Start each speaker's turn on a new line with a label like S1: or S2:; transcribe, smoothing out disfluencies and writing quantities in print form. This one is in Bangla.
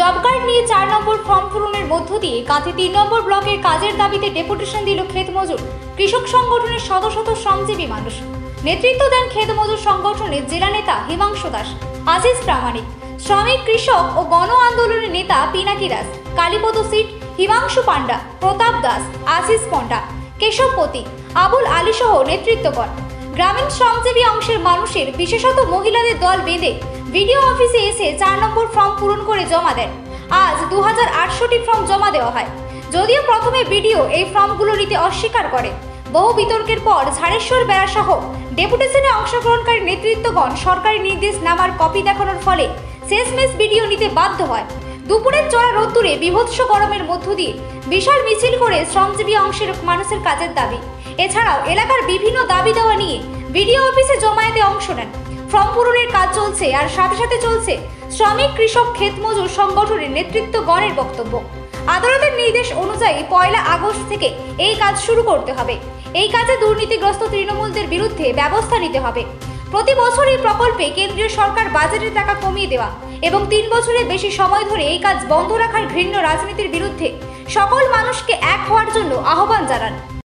S1: জব কার্ড নিয়ে 4 নম্বর ফর্ম পূরণের মধ্য দিয়ে কাঁথি 3 নম্বর ব্লকের কাজের দাবিতে ডেপুটেশন দিল ক্ষেত মজুর কৃষক সংগঠনের শত শত শ্রমজীবী মানুষ। নেতৃত্ব দেন ক্ষেত মজুর সংগঠনের জেলা নেতা হিমাংশু দাস, আজিজ প্রামাণিক, শ্রমিক কৃষক ও গণ আন্দোলনের নেতা পিনাকি দাস, কালীপদ সিট, হিমাংশু পান্ডা, প্রতাপ দাস, আশিস পন্ডা, কেশবপতি, আবুল আলী সহ নেতৃত্বগণ। গ্রামীণ শ্রমজীবী অংশের মানুষের বিশেষত মহিলাদের দল বেঁধে ভিডিও অফিসে এসে 4 নম্বর ফর্ম পূরণ করে জমা দেন। আজ 2800টি ফর্ম জমা দেওয়া হয়। যদিও প্রথমে ভিডিও এই ফর্মগুলো নিতে অস্বীকার করে, বহু বিতর্কের পর ঝাড়েশ্বর বেড়া সহ ডেপুটেশনে অংশগ্রহণকারী নেতৃত্বগণ সরকারি নির্দেশ নামার কপি দেখানোর ফলে শেষমেশ ভিডিও নিতে বাধ্য হয়। দুপুরের চড়া রোদ্দুরে বিভৎস গরমের মধ্য দিয়ে বিশাল মিছিল করে শ্রমজীবী অংশের মানুষের কাজের দাবি এছাড়াও এলাকার বিভিন্ন দাবি দেওয়া নিয়ে ভিডিও অফিসে জমায়েতে অংশ নেন। ফর্ম পূরণের কাজ চলছে, আর সাথে সাথে চলছে শ্রমিক কৃষক ক্ষেত মজুর সংগঠনের নেতৃত্বগণের বক্তব্য। আদালতের নির্দেশ অনুযায়ী 1 আগস্ট থেকে এই কাজ শুরু করতে হবে। এই কাজে দুর্নীতিগ্রস্ত তৃণমূলদের বিরুদ্ধে ব্যবস্থা নিতে হবে। প্রতি বছর এই প্রকল্পে কেন্দ্রীয় সরকার বাজেটের টাকা কমিয়ে দেওয়া এবং 3 বছরের বেশি সময় ধরে এই কাজ বন্ধ রাখার ঘৃণ্য রাজনীতির বিরুদ্ধে সকল মানুষকে এক হওয়ার জন্য আহ্বান জানান।